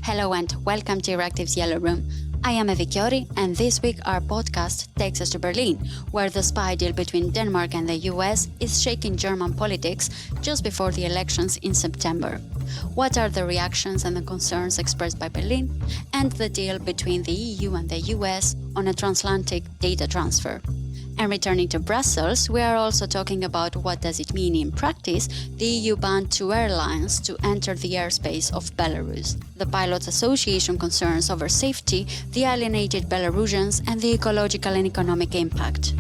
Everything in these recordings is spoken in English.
Hello and welcome to EURACTIV's Yellow Room. I am Evi Chiori, and this week our podcast takes us to Berlin, where the spy deal between Denmark and the US is shaking German politics just before the elections in September. What are the reactions and the concerns expressed by Berlin, and the deal between the EU and the US on a transatlantic data transfer? And returning to Brussels, we are also talking about what does it mean in practice the EU ban two airlines to enter the airspace of Belarus. The Pilots Association concerns over safety, the alienated Belarusians, and the ecological and economic impact.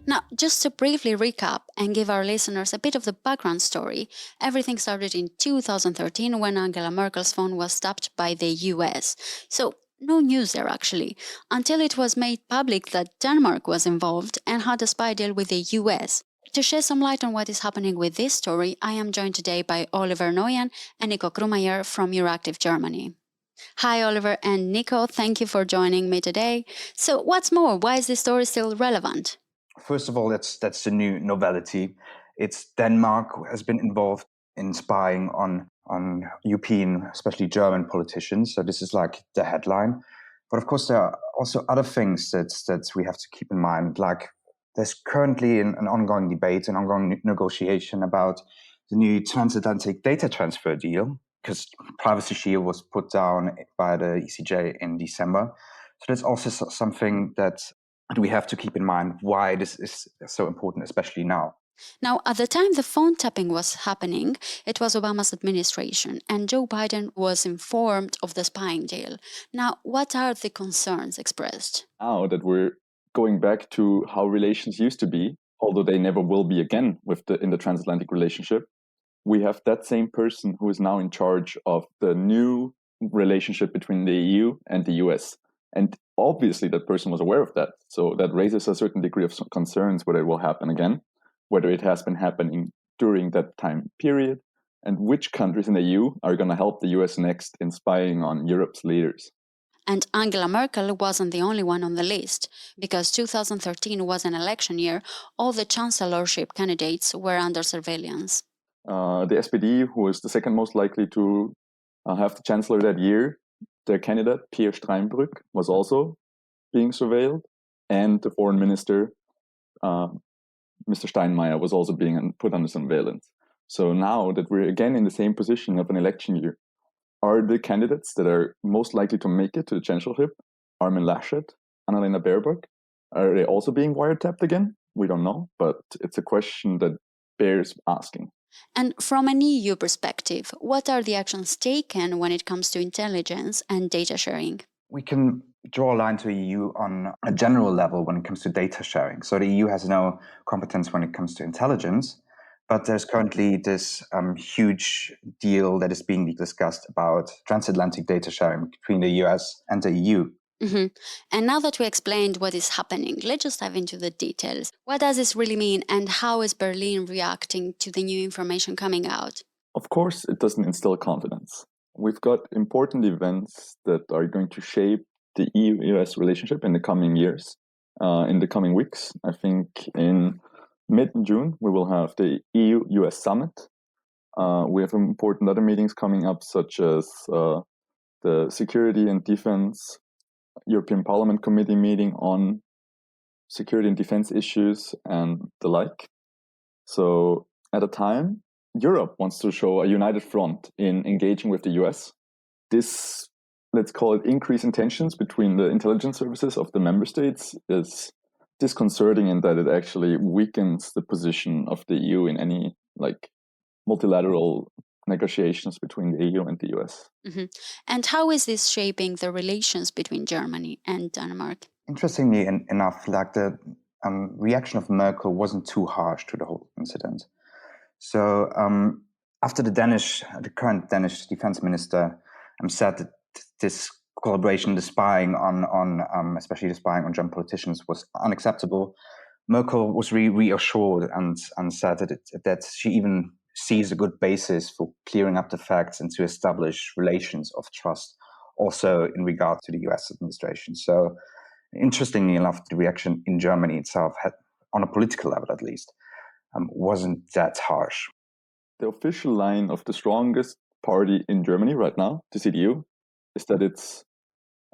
Now, just to briefly recap and give our listeners a bit of the background story, everything started in 2013 when Angela Merkel's phone was tapped by the US. So, no news there actually, until it was made public that Denmark was involved and had a spy deal with the US. To shed some light on what is happening with this story, I am joined today by Oliver Noyan and Niko Krumayer from EURACTIV Germany. Hi, Oliver and Niko, thank you for joining me today. So, what's more, why is this story still relevant? First of all, that's the new novelty. It's Denmark who has been involved in spying on European, especially German politicians. So this is like the headline. But of course, there are also other things that we have to keep in mind. Like there's currently an ongoing debate, an ongoing negotiation about the new transatlantic data transfer deal, because Privacy Shield was put down by the ECJ in December. So that's also something that we have to keep in mind why this is so important, especially now. Now, at the time the phone tapping was happening, it was Obama's administration, and Joe Biden was informed of the spying deal. Now, what are the concerns expressed? Now that we're going back to how relations used to be, although they never will be again in the transatlantic relationship, we have that same person who is now in charge of the new relationship between the EU and the US. And obviously that person was aware of that. So that raises a certain degree of concerns whether it will happen again, whether it has been happening during that time period, and which countries in the EU are going to help the US next in spying on Europe's leaders. And Angela Merkel wasn't the only one on the list. Because 2013 was an election year, all the chancellorship candidates were under surveillance. The SPD, who is the second most likely to have the chancellor that year, their candidate, Pierre Steinbrück, was also being surveilled, and the foreign minister, Mr. Steinmeier, was also being put under surveillance. So now that we're again in the same position of an election year, are the candidates that are most likely to make it to the chancellorship, Armin Laschet, Annalena Baerbock, are they also being wiretapped again? We don't know, but it's a question that bears asking. And from an EU perspective, what are the actions taken when it comes to intelligence and data sharing? We can draw a line to the EU on a general level when it comes to data sharing. So the EU has no competence when it comes to intelligence, but there's currently this huge deal that is being discussed about transatlantic data sharing between the US and the EU. Mm-hmm. And now that we explained what is happening, let's just dive into the details. What does this really mean, and how is Berlin reacting to the new information coming out? Of course, it doesn't instill confidence. We've got important events that are going to shape the EU-US relationship in the coming years, in the coming weeks. I think in mid-June, we will have the EU-US summit. We have important other meetings coming up, such as the Security and Defense European Parliament Committee meeting on security and defense issues and the like. So at a time, Europe wants to show a united front in engaging with the US. This, let's call it, increase in tensions between the intelligence services of the member states is disconcerting in that it actually weakens the position of the EU in any multilateral negotiations between the EU and the US. Mm-hmm. And how is this shaping the relations between Germany and Denmark? Interestingly enough, the reaction of Merkel wasn't too harsh to the whole incident. So after the current Danish defense minister said that this collaboration, the spying on especially the spying on German politicians, was unacceptable, Merkel was reassured and said that she even sees a good basis for clearing up the facts and to establish relations of trust also in regard to the US administration. So Interestingly enough, the reaction in Germany itself had, on a political level at least, wasn't that harsh. The official line of the strongest party in Germany right now, the CDU, is that it's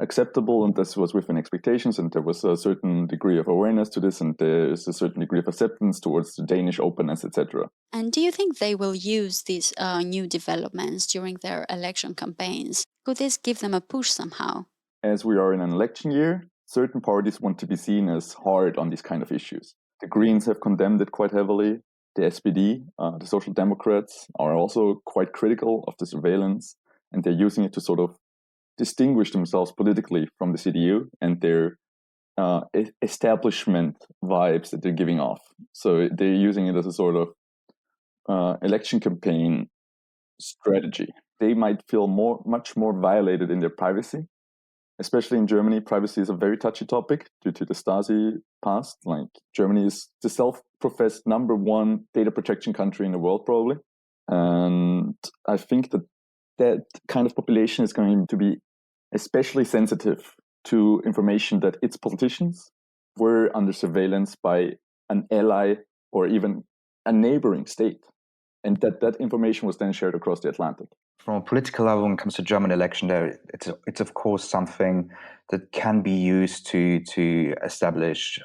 acceptable, and this was within expectations, and there was a certain degree of awareness to this, and there is a certain degree of acceptance towards the Danish openness, etc. And do you think they will use these new developments during their election campaigns? Could this give them a push somehow? As we are in an election year, certain parties want to be seen as hard on these kind of issues. The Greens have condemned it quite heavily. The SPD, the Social Democrats, are also quite critical of the surveillance, and they're using it to sort of distinguish themselves politically from the CDU and their establishment vibes that they're giving off. So they're using it as a sort of election campaign strategy. They might feel much more violated in their privacy. Especially in Germany, privacy is a very touchy topic due to the Stasi past. Like, Germany is the self-professed number one data protection country in the world, probably. And I think that kind of population is going to be especially sensitive to information that its politicians were under surveillance by an ally or even a neighboring state, and that information was then shared across the Atlantic. From a political level, when it comes to German election, it's of course something that can be used to establish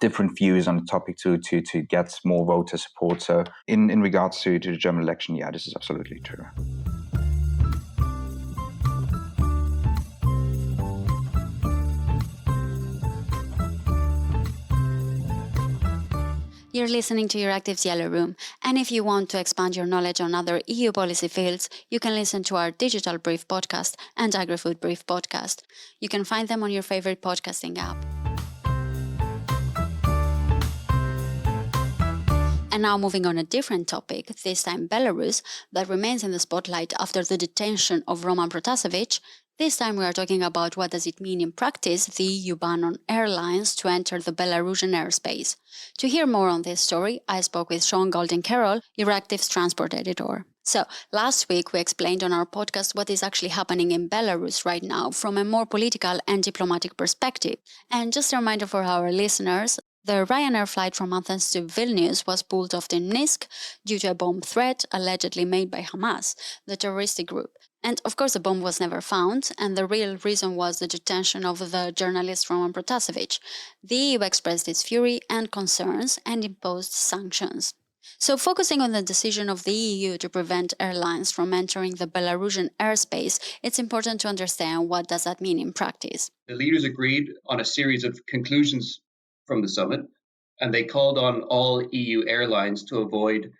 different views on the topic to get more voter support. So in regards to the German election, yeah, this is absolutely true. You're listening to EURACTIV's Yellow Room, and if you want to expand your knowledge on other EU policy fields, you can listen to our Digital Brief podcast and Agri-Food Brief podcast. You can find them on your favorite podcasting app. And now moving on a different topic, this time Belarus, that remains in the spotlight after the detention of Roman Protasevich. This time we are talking about what does it mean in practice, the EU ban on airlines to enter the Belarusian airspace. To hear more on this story, I spoke with Sean Golding Carrol, EURACTIV's transport editor. So, last week we explained on our podcast what is actually happening in Belarus right now from a more political and diplomatic perspective. And just a reminder for our listeners, the Ryanair flight from Athens to Vilnius was pulled off in Minsk due to a bomb threat allegedly made by Hamas, the terroristic group. And of course the bomb was never found, and the real reason was the detention of the journalist Roman Protasevich. The EU expressed its fury and concerns and imposed sanctions. So focusing on the decision of the EU to prevent airlines from entering the Belarusian airspace, it's important to understand what does that mean in practice. The leaders agreed on a series of conclusions from the summit, and they called on all EU airlines to avoid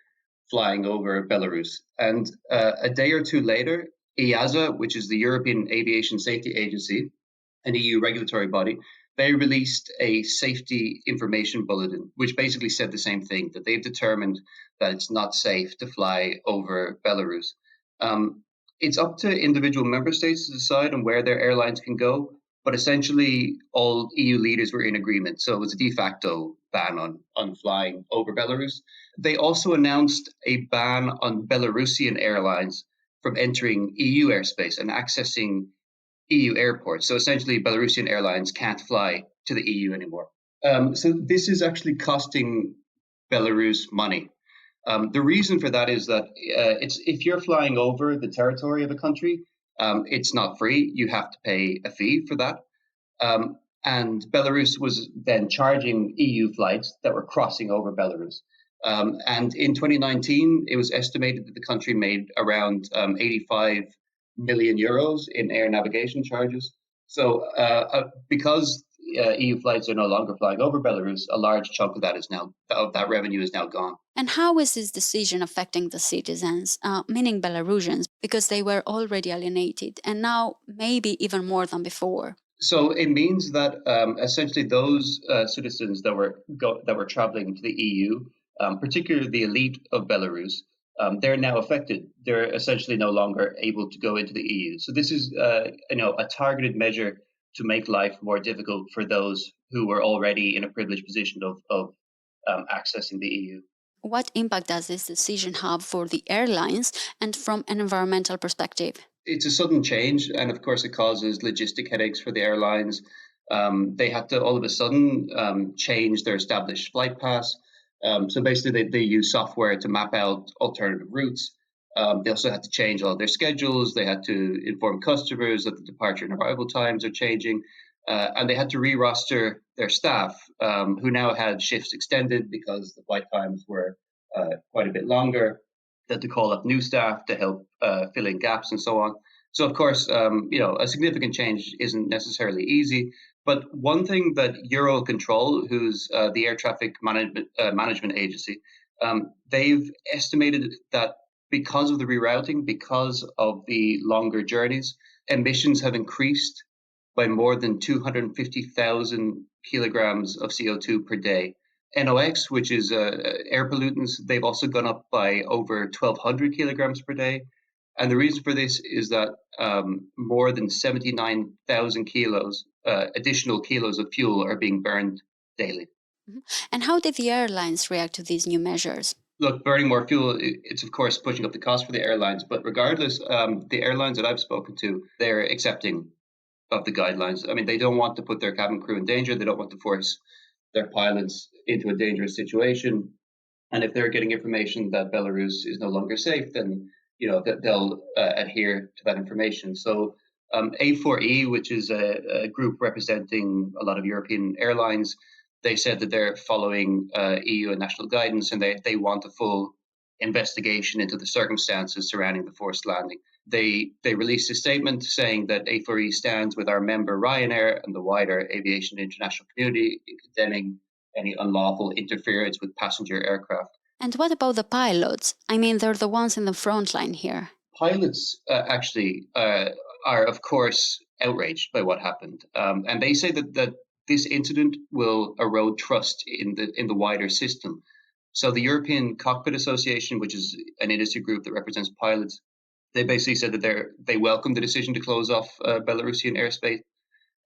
flying over Belarus. And a day or two later, EASA, which is the European Aviation Safety Agency, an EU regulatory body, they released a safety information bulletin, which basically said the same thing, that they've determined that it's not safe to fly over Belarus. It's up to individual member states to decide on where their airlines can go, but essentially all EU leaders were in agreement. So it was a de facto ban on flying over Belarus. They also announced a ban on Belarusian airlines from entering EU airspace and accessing EU airports. So essentially, Belarusian airlines can't fly to the EU anymore. So this is actually costing Belarus money. The reason for that is that if you're flying over the territory of a country, it's not free. You have to pay a fee for that. And Belarus was then charging EU flights that were crossing over Belarus. And in 2019, it was estimated that the country made around 85 million euros in air navigation charges. So because EU flights are no longer flying over Belarus, a large chunk of that revenue is now gone. And how is this decision affecting the citizens, meaning Belarusians, because they were already alienated and now maybe even more than before? So it means that essentially those citizens that were traveling to the EU, particularly the elite of Belarus, they're now affected. They're essentially no longer able to go into the EU. So this is a targeted measure to make life more difficult for those who were already in a privileged position of accessing the EU. What impact does this decision have for the airlines and from an environmental perspective? It's a sudden change, and of course it causes logistic headaches for the airlines. They had to all of a sudden change their established flight paths. So basically, they use software to map out alternative routes. They also had to change all their schedules. They had to inform customers that the departure and arrival times are changing. And they had to re-roster their staff, who now had shifts extended because the flight times were quite a bit longer. They had to call up new staff to help fill in gaps and so on. So, of course, a significant change isn't necessarily easy. But one thing that Eurocontrol, who's the air traffic management agency, they've estimated that because of the rerouting, because of the longer journeys, emissions have increased by more than 250,000 kilograms of CO2 per day. NOx, which is air pollutants, they've also gone up by over 1,200 kilograms per day. And the reason for this is that more than 79,000 additional kilos of fuel are being burned daily. Mm-hmm. And how did the airlines react to these new measures? Look, burning more fuel, it's of course pushing up the cost for the airlines. But regardless, the airlines that I've spoken to, they're accepting of the guidelines. I mean, they don't want to put their cabin crew in danger. They don't want to force their pilots into a dangerous situation. And if they're getting information that Belarus is no longer safe, then they'll adhere to that information. So A4E, which is a group representing a lot of European airlines, they said that they're following EU and national guidance, and they want a full investigation into the circumstances surrounding the forced landing. They released a statement saying that A4E stands with our member Ryanair and the wider aviation international community in condemning any unlawful interference with passenger aircraft. And what about the pilots? I mean, they're the ones in the front line here. Pilots actually are, of course, outraged by what happened. And they say that this incident will erode trust in the wider system. So the European Cockpit Association, which is an industry group that represents pilots, they basically said that they welcome the decision to close off Belarusian airspace.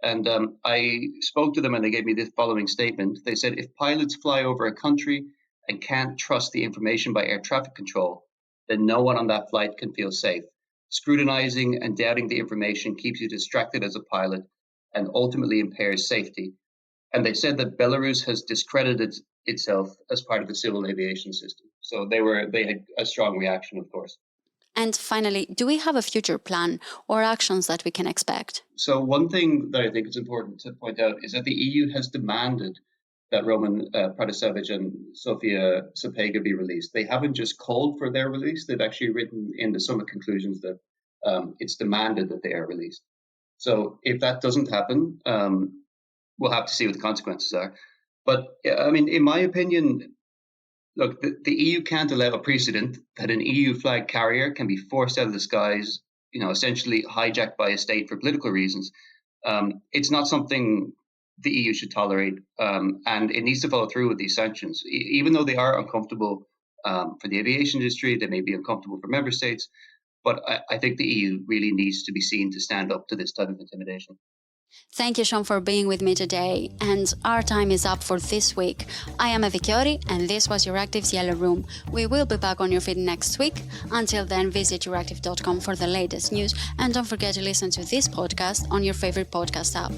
And I spoke to them and they gave me this following statement. They said, if pilots fly over a country and can't trust the information by air traffic control, then no one on that flight can feel safe. Scrutinizing and doubting the information keeps you distracted as a pilot and ultimately impairs safety. And they said that Belarus has discredited itself as part of the civil aviation system. So they had a strong reaction, of course. And finally, do we have a future plan or actions that we can expect? So one thing that I think is important to point out is that the EU has demanded that Roman Protasiewicz and Sofia Sapega be released. They haven't just called for their release, they've actually written in the summit conclusions that it's demanded that they are released. So if that doesn't happen, we'll have to see what the consequences are. But I mean, in my opinion, look, the EU can't allow a precedent that an EU flag carrier can be forced out of the skies, essentially hijacked by a state for political reasons. It's not something the EU should tolerate, and it needs to follow through with these sanctions. Even though they are uncomfortable for the aviation industry, they may be uncomfortable for member states, but I think the EU really needs to be seen to stand up to this type of intimidation. Thank you, Sean, for being with me today. And our time is up for this week. I am Evikiori, and this was EURACTIV's Yellow Room. We will be back on your feed next week. Until then, visit EURACTIV.com for the latest news, and don't forget to listen to this podcast on your favorite podcast app.